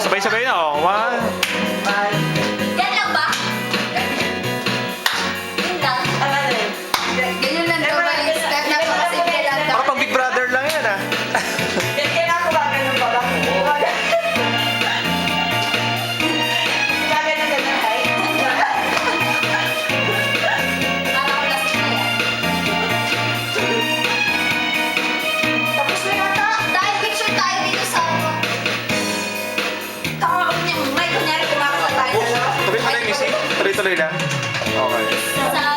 Sabay-sabay na, oh. 1. Yan lang ba? Yun lang. Ganyan lang daw ba yung step? Napakasimple lang daw. Baka pang Big Brother lang yan, ah. Parang plastic na yan. Dahil picture tayo dito sa ano. Tuloy-tuloy na, Missy. Tuloy-tuloy na. Okay. Sa